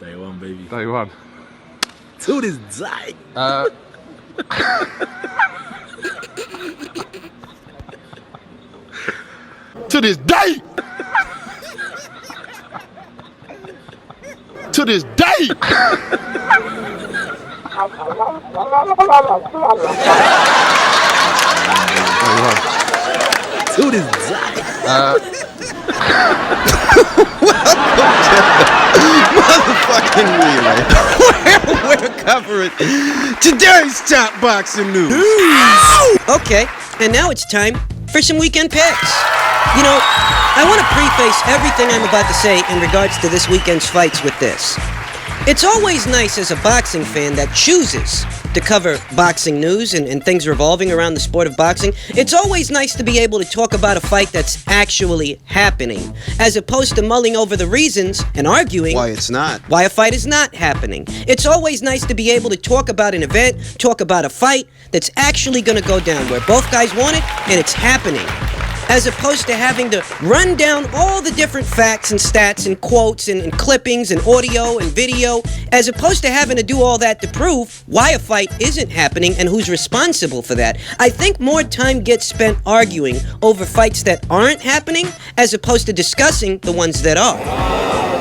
Taiwan, baby. Taiwan. To this day. To this day. To this day. To this day. Motherfucking relay. We're covering today's top boxing news. Okay, and now it's time for some weekend picks. You know, I want to preface everything I'm about to say in regards to this weekend's fights with this. It's always nice as a boxing fan that chooses to cover boxing news and things revolving around the sport of boxing. It's always nice to be able to talk about a fight that's actually happening, as opposed to mulling over the reasons and arguing why it's not. Why a fight is not happening. It's always nice to be able to talk about an event, talk about a fight that's actually going to go down, where both guys want it and it's happening, as opposed to having to run down all the different facts and stats and quotes and clippings and audio and video, as opposed to having to do all that to prove why a fight isn't happening and who's responsible for that. I think more time gets spent arguing over fights that aren't happening as opposed to discussing the ones that are,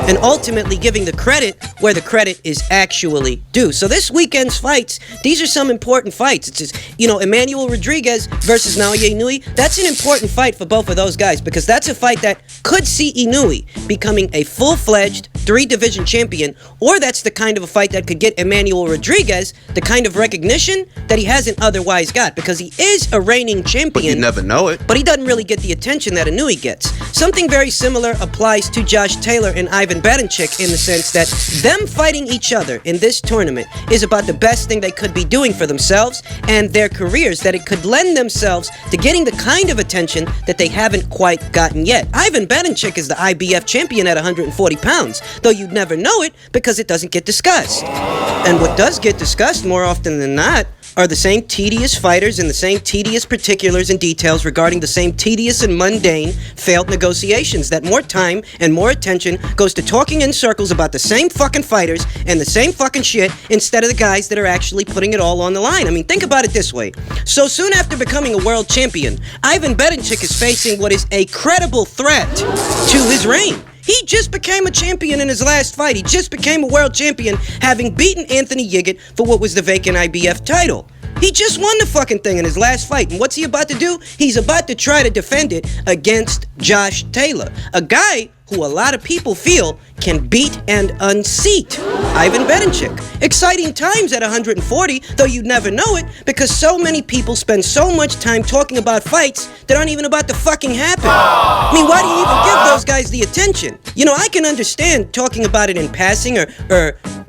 and ultimately giving the credit where the credit is actually due. So this weekend's fights, these are some important fights. It's just, you know, Emmanuel Rodriguez versus Inoue. That's an important fight for both of those guys, because that's a fight that could see Inoue becoming a full-fledged 3-division champion, or that's the kind of a fight that could get Emmanuel Rodriguez the kind of recognition that he hasn't otherwise got, because he is a reigning champion. But you never know it. But he doesn't really get the attention that Inoue gets. Something very similar applies to Josh Taylor and Ivan Baranchyk, in the sense that them fighting each other in this tournament is about the best thing they could be doing for themselves and their careers, that it could lend themselves to getting the kind of attention that they haven't quite gotten yet. Ivan Baranchyk is the IBF champion at 140 pounds, though you'd never know it because it doesn't get discussed. And what does get discussed more often than not are the same tedious fighters and the same tedious particulars and details regarding the same tedious and mundane failed negotiations, that more time and more attention goes to talking in circles about the same fucking fighters and the same fucking shit instead of the guys that are actually putting it all on the line. I mean, think about it this way. So soon after becoming a world champion, Ivan Baranchyk is facing what is a credible threat to his reign. He just became a champion in his last fight. He just became a world champion, having beaten Anthony Yiggett for what was the vacant IBF title. He just won the fucking thing in his last fight. And what's he about to do? He's about to try to defend it against Josh Taylor, a guy who a lot of people feel can beat and unseat Ivan Baranchyk. Exciting times at 140, though you'd never know it, because so many people spend so much time talking about fights that aren't even about to fucking happen. I mean, why do you even give those guys the attention? You know, I can understand talking about it in passing or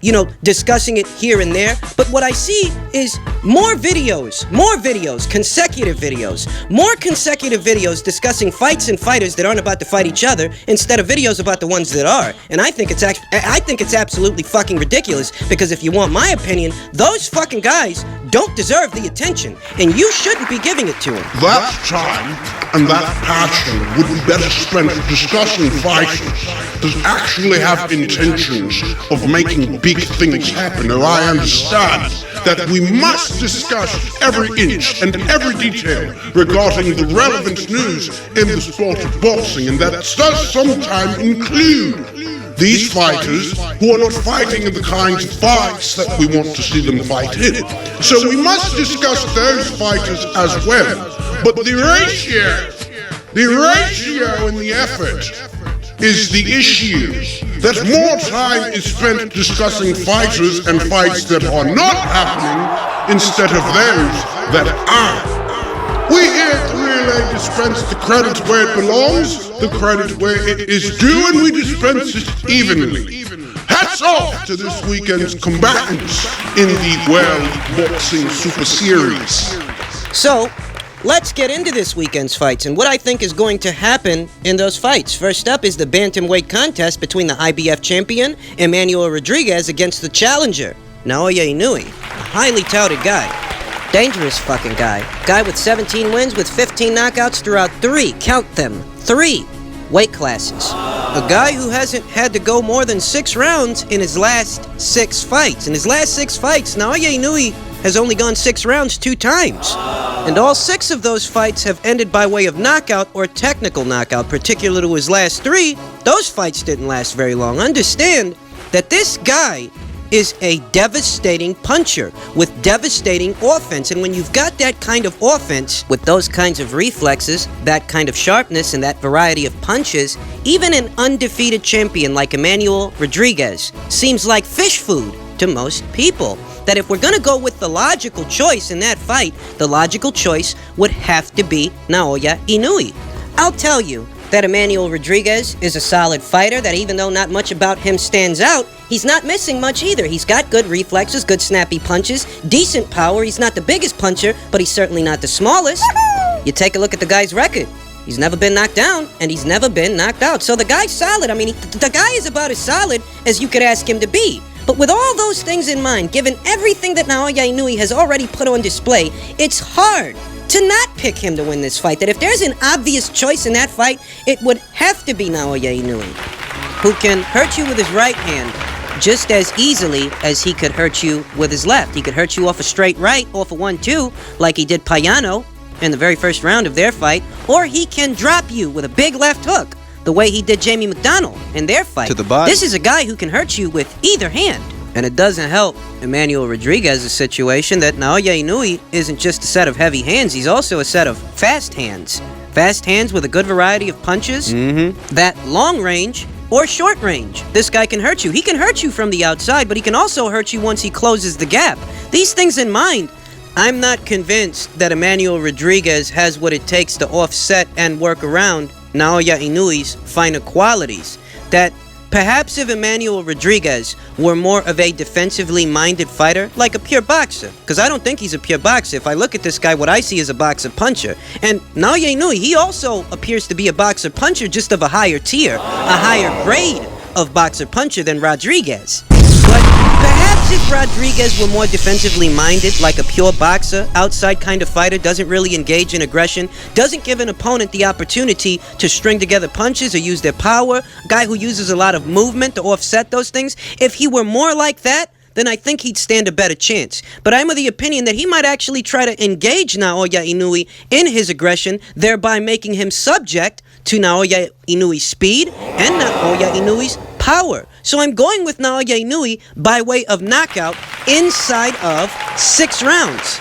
you know, discussing it here and there, but what I see is more videos, consecutive videos discussing fights and fighters that aren't about to fight each other, instead of videos about the ones that are. And I think it's absolutely fucking ridiculous, because if you want my opinion, those fucking guys don't deserve the attention, and you shouldn't be giving it to them. That time and that passion would be better spent discussing fighters that actually have intentions of making big things happen. And I understand that we must discuss every inch and every detail regarding the relevant news in the sport of boxing, and that does sometimes include these fighters who are not fighting in the kinds of fights that we want to see them fight in. So we must discuss those fighters as well. But the ratio in the effort is the issue. That more time is spent discussing fighters and fights that are not happening instead of those that are. We here at the Relay dispense the credit where it belongs, the credit where it is due, and we dispense it evenly. Hats off to this weekend's combatants in the World Boxing Super Series. So, let's get into this weekend's fights and what I think is going to happen in those fights. First up is the bantamweight contest between the IBF champion, Emmanuel Rodriguez, against the challenger, Naoya Inoue, a highly touted guy. Dangerous fucking guy. Guy with 17 wins with 15 knockouts throughout 3 weight classes. A guy who hasn't had to go more than 6 rounds in his last 6 fights. In his last 6 fights, Naoya Inoue has only gone 6 rounds 2 times. And all 6 of those fights have ended by way of knockout or technical knockout, particularly to his last 3. Those fights didn't last very long. Understand that this guy is a devastating puncher with devastating offense. And when you've got that kind of offense, with those kinds of reflexes, that kind of sharpness, and that variety of punches, even an undefeated champion like Emmanuel Rodriguez seems like fish food to most people. That if we're gonna go with the logical choice in that fight, the logical choice would have to be Naoya Inoue. I'll tell you that Emmanuel Rodriguez is a solid fighter, that even though not much about him stands out, he's not missing much either. He's got good reflexes, good snappy punches, decent power. He's not the biggest puncher, but he's certainly not the smallest. You take a look at the guy's record. He's never been knocked down, and he's never been knocked out. So the guy's solid. I mean, the guy is about as solid as you could ask him to be. But with all those things in mind, given everything that Naoya Inoue has already put on display, it's hard to not pick him to win this fight. That if there's an obvious choice in that fight, it would have to be Naoya Inoue, who can hurt you with his right hand just as easily as he could hurt you with his left. He could hurt you off a straight right, off a 1-2, like he did Payano in the very first round of their fight, or he can drop you with a big left hook, the way he did Jamie McDonald in their fight. To the body. This is a guy who can hurt you with either hand. And it doesn't help Emmanuel Rodriguez's situation that Naoya Inoue isn't just a set of heavy hands, he's also a set of fast hands. Fast hands with a good variety of punches, that long range or short range. This guy can hurt you. He can hurt you from the outside, but he can also hurt you once he closes the gap. These things in mind, I'm not convinced that Emmanuel Rodriguez has what it takes to offset and work around Naoya Inoue's finer qualities. That perhaps if Emmanuel Rodriguez were more of a defensively minded fighter, like a pure boxer, because I don't think he's a pure boxer. If I look at this guy, what I see is a boxer puncher. And Naoya Inoue, he also appears to be a boxer puncher, just of a higher tier, a higher grade of boxer puncher than Rodriguez. But perhaps if Rodriguez were more defensively minded, like a pure boxer, outside kind of fighter, doesn't really engage in aggression, doesn't give an opponent the opportunity to string together punches or use their power, a guy who uses a lot of movement to offset those things, if he were more like that, then I think he'd stand a better chance. But I'm of the opinion that he might actually try to engage Naoya Inoue in his aggression, thereby making him subject to Naoya Inoue's speed and Naoya Inoue's power. So I'm going with Naoya Inoue by way of knockout inside of 6 rounds.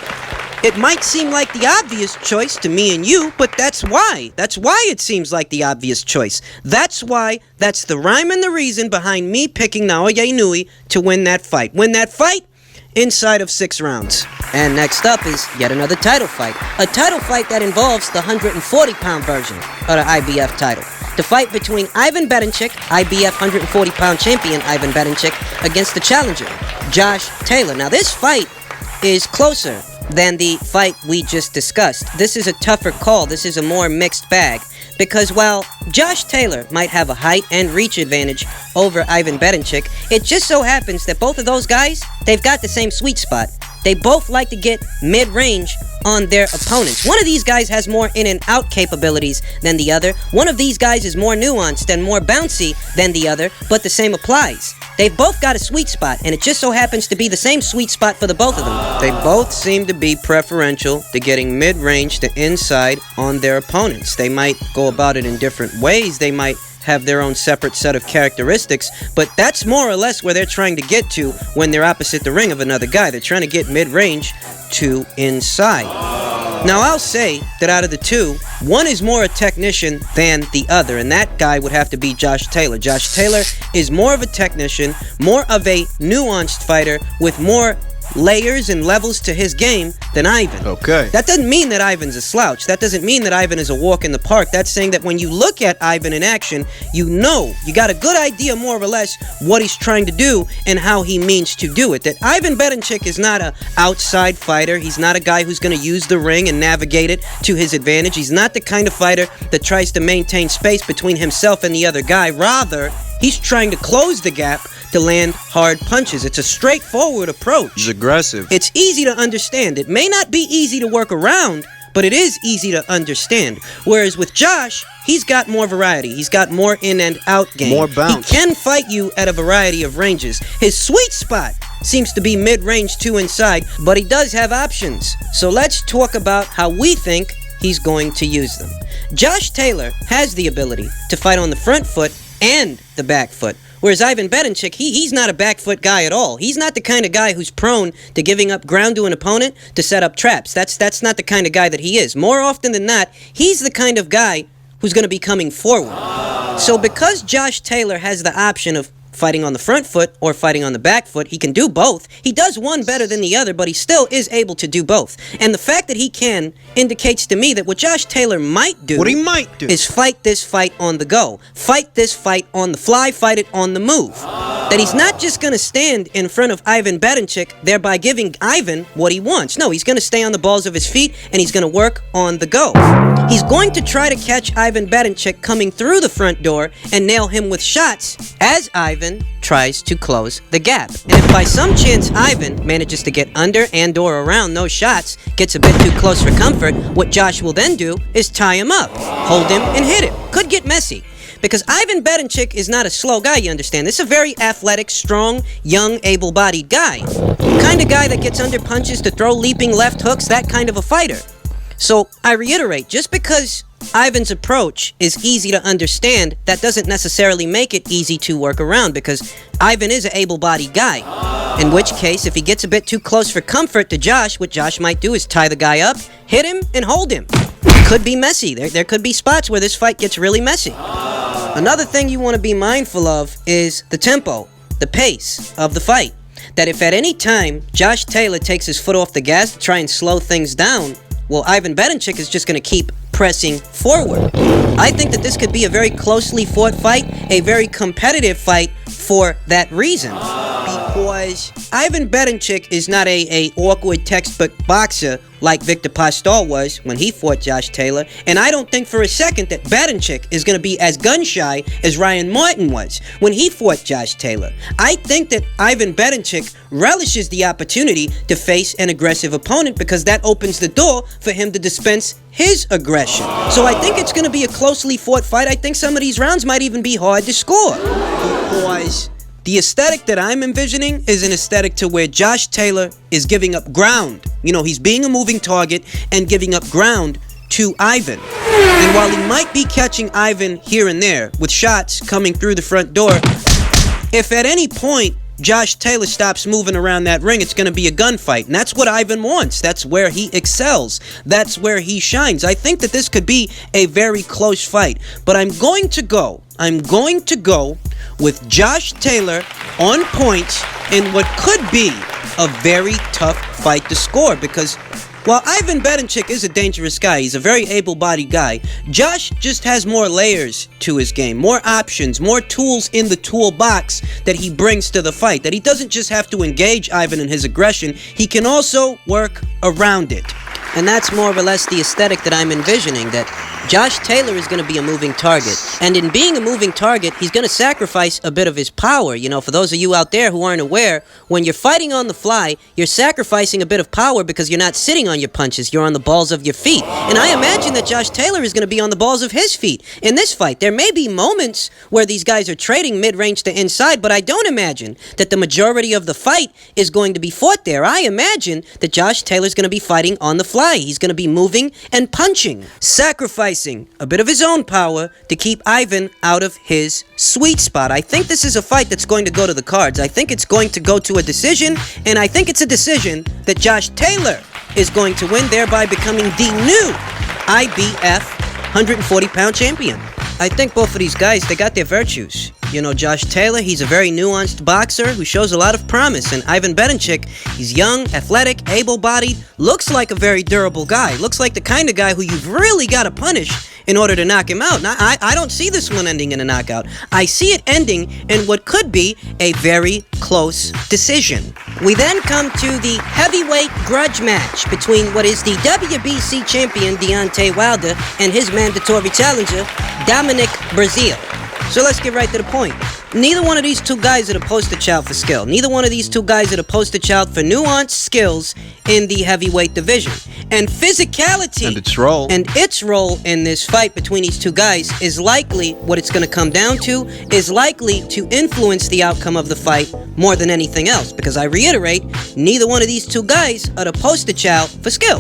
It might seem like the obvious choice to me and you, but that's why. That's why it seems like the obvious choice. That's why, that's the rhyme and the reason behind me picking Naoya Inoue to win that fight. Win that fight inside of 6 rounds. And next up is yet another title fight. A title fight that involves the 140-pound version of the IBF title. The fight between Ivan Baranchyk, IBF 140-pound champion Ivan Baranchyk, against the challenger, Josh Taylor. Now this fight is closer than the fight we just discussed. This is a tougher call. This is a more mixed bag. Because while Josh Taylor might have a height and reach advantage over Ivan Baranchyk, it just so happens that both of those guys, they've got the same sweet spot. They both like to get mid-range on their opponents. One of these guys has more in and out capabilities than the other. One of these guys is more nuanced and more bouncy than the other, but the same applies. They've both got a sweet spot, and it just so happens to be the same sweet spot for the both of them. They both seem to be preferential to getting mid-range to inside on their opponents. They might go about it in different ways. They might have their own separate set of characteristics, but that's more or less where they're trying to get to when they're opposite the ring of another guy. They're trying to get mid-range to inside. Now, I'll say that out of the two, one is more a technician than the other, and that guy would have to be Josh Taylor. Josh Taylor is more of a technician, more of a nuanced fighter with more layers and levels to his game than Ivan. Okay. That doesn't mean that Ivan's a slouch. That doesn't mean that Ivan is a walk in the park. That's saying that when you look at Ivan in action, you know, you got a good idea more or less what he's trying to do and how he means to do it. That Ivan Baranchyk is not an outside fighter. He's not a guy who's going to use the ring and navigate it to his advantage. He's not the kind of fighter that tries to maintain space between himself and the other guy. Rather, he's trying to close the gap to land hard punches. It's a straightforward approach. He's aggressive. It's easy to understand. It may not be easy to work around, but it is easy to understand. Whereas with Josh, he's got more variety. He's got more in and out game. More bounce. He can fight you at a variety of ranges. His sweet spot seems to be mid-range to inside, but he does have options. So let's talk about how we think he's going to use them. Josh Taylor has the ability to fight on the front foot and the back foot. Whereas Ivan Baranchyk, he's not a back foot guy at all. He's not the kind of guy who's prone to giving up ground to an opponent to set up traps. That's not the kind of guy that he is. More often than not, he's the kind of guy who's going to be coming forward. So because Josh Taylor has the option of fighting on the front foot or fighting on the back foot, he can do both. He does one better than the other, but he still is able to do both. And the fact that he can indicates to me that what Josh Taylor might do, is fight this fight on the go. Fight this fight on the fly, fight it on the move. That he's not just going to stand in front of Ivan Baranchyk, thereby giving Ivan what he wants. No, he's going to stay on the balls of his feet, and he's going to work on the go. He's going to try to catch Ivan Baranchyk coming through the front door and nail him with shots as Ivan tries to close the gap. And if by some chance Ivan manages to get under and or around those shots, gets a bit too close for comfort, what Josh will then do is tie him up, hold him, and hit him. Could get messy. Because Ivan Baranchyk is not a slow guy, you understand. This is a very athletic, strong, young, able-bodied guy. The kind of guy that gets under punches to throw leaping left hooks, that kind of a fighter. So, I reiterate, just because Ivan's approach is easy to understand, that doesn't necessarily make it easy to work around, because Ivan is an able-bodied guy. In which case, if he gets a bit too close for comfort to Josh, what Josh might do is tie the guy up, hit him, and hold him. It could be messy. There could be spots where this fight gets really messy. Another thing you want to be mindful of is the tempo, the pace of the fight. That if at any time Josh Taylor takes his foot off the gas to try and slow things down, well, Ivan Baranchyk is just going to keep pressing forward. I think that this could be a very closely fought fight, a very competitive fight for that reason. Because Ivan Baranchyk is not a awkward textbook boxer like Victor Postol was when he fought Josh Taylor, and I don't think for a second that Baranchyk is going to be as gun-shy as Ryan Martin was when he fought Josh Taylor. I think that Ivan Baranchyk relishes the opportunity to face an aggressive opponent because that opens the door for him to dispense his aggression. So I think it's going to be a closely fought fight. I think some of these rounds might even be hard to score. Because the aesthetic that I'm envisioning is an aesthetic to where Josh Taylor is giving up ground. You know, he's being a moving target and giving up ground to Ivan. And while he might be catching Ivan here and there with shots coming through the front door, if at any point Josh Taylor stops moving around that ring, it's going to be a gunfight. And that's what Ivan wants. That's where he excels. That's where he shines. I think that this could be a very close fight. But I'm going to go with Josh Taylor on points in what could be a very tough fight to score. Because while Ivan Baranchyk is a dangerous guy, he's a very able-bodied guy, Josh just has more layers to his game, more options, more tools in the toolbox that he brings to the fight, that he doesn't just have to engage Ivan in his aggression, he can also work around it. And that's more or less the aesthetic that I'm envisioning, that Josh Taylor is going to be a moving target. And in being a moving target, he's going to sacrifice a bit of his power. You know, for those of you out there who aren't aware, when you're fighting on the fly, you're sacrificing a bit of power because you're not sitting on your punches, you're on the balls of your feet. And I imagine that Josh Taylor is going to be on the balls of his feet in this fight. There may be moments where these guys are trading mid-range to inside, but I don't imagine that the majority of the fight is going to be fought there. I imagine that Josh Taylor's going to be fighting on the fly. He's going to be moving and punching, sacrificing a bit of his own power to keep Ivan out of his sweet spot. I think this is a fight that's going to go to the cards. I think it's going to go to a decision, and I think it's a decision that Josh Taylor is going to win, thereby becoming the new IBF 140-pound champion. I think both of these guys, they got their virtues. You know, Josh Taylor, he's a very nuanced boxer who shows a lot of promise. And Ivan Baranchyk, he's young, athletic, able-bodied, looks like a very durable guy. Looks like the kind of guy who you've really got to punish in order to knock him out. Now, I don't see this one ending in a knockout. I see it ending in what could be a very close decision. We then come to the heavyweight grudge match between what is the WBC champion Deontay Wilder and his mandatory challenger Dominic Breazeale. So let's get right to the point. Neither one of these two guys are the poster child for skill. Neither one of these two guys are the poster child for nuanced skills in the heavyweight division. And physicality And its role. and its role in this fight between these two guys is likely what it's going to come down to, is likely to influence the outcome of the fight more than anything else. Because I reiterate, neither one of these two guys are the poster child for skill.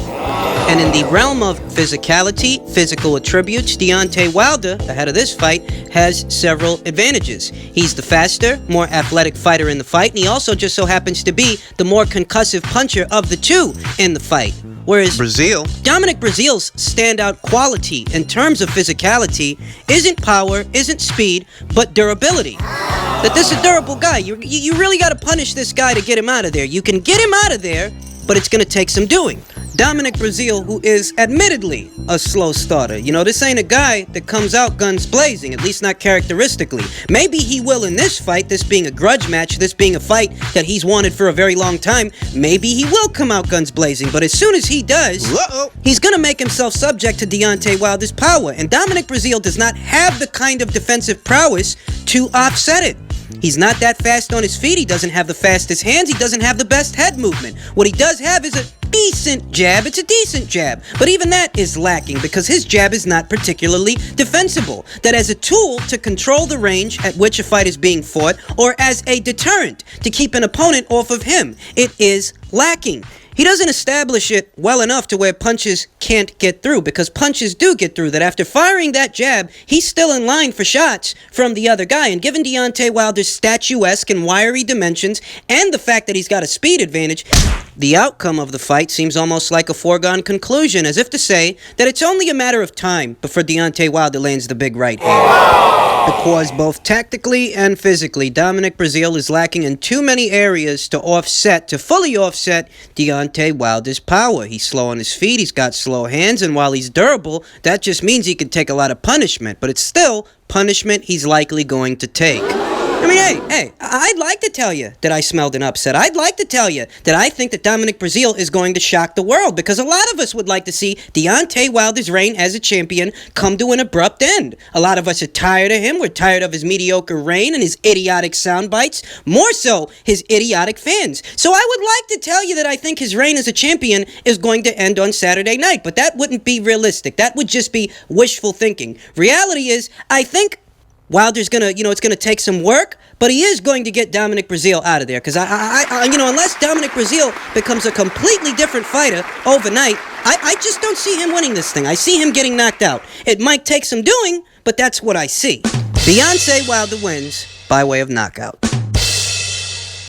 And in the realm of physicality, physical attributes, Deontay Wilder, ahead of this fight, has several advantages. He's the faster, more athletic fighter in the fight, and he also just so happens to be the more concussive puncher of the two in the fight. Whereas Breazeale. Dominic Breazeale's standout quality in terms of physicality isn't power, isn't speed, but durability. That this is a durable guy. You really got to punish this guy to get him out of there. You can get him out of there, but it's going to take some doing. Dominic Breazeale, who is admittedly a slow starter. You know, this ain't a guy that comes out guns blazing, at least not characteristically. Maybe he will in this fight, this being a grudge match, this being a fight that he's wanted for a very long time. Maybe he will come out guns blazing, but as soon as he does, he's gonna make himself subject to Deontay Wilder's power, and Dominic Breazeale does not have the kind of defensive prowess to offset it. He's not that fast on his feet, he doesn't have the fastest hands, he doesn't have the best head movement. What he does have is a decent jab, it's a decent jab, but even that is lacking because his jab is not particularly defensible. That as a tool to control the range at which a fight is being fought, or as a deterrent to keep an opponent off of him, it is lacking. He doesn't establish it well enough to where punches can't get through, because punches do get through. That after firing that jab, he's still in line for shots from the other guy. And given Deontay Wilder's statuesque and wiry dimensions, and the fact that he's got a speed advantage, the outcome of the fight seems almost like a foregone conclusion, as if to say that it's only a matter of time before Deontay Wilder lands the big right hand. Because both tactically and physically, Dominic Breazeale is lacking in too many areas to fully offset Deontay Wilder's power. He's slow on his feet, he's got slow hands, and while he's durable, that just means he can take a lot of punishment, but it's still punishment he's likely going to take. I mean, hey, I'd like to tell you that I smelled an upset. I'd like to tell you that I think that Dominic Breazeale is going to shock the world, because a lot of us would like to see Deontay Wilder's reign as a champion come to an abrupt end. A lot of us are tired of him. We're tired of his mediocre reign and his idiotic sound bites, more so his idiotic fans. So I would like to tell you that I think his reign as a champion is going to end on Saturday night, but that wouldn't be realistic. That would just be wishful thinking. Reality is, I think Wilder's gonna, it's gonna take some work, but he is going to get Dominic Breazeale out of there. Because unless Dominic Breazeale becomes a completely different fighter overnight, I just don't see him winning this thing. I see him getting knocked out. It might take some doing, but that's what I see. Deontay Wilder wins by way of knockout.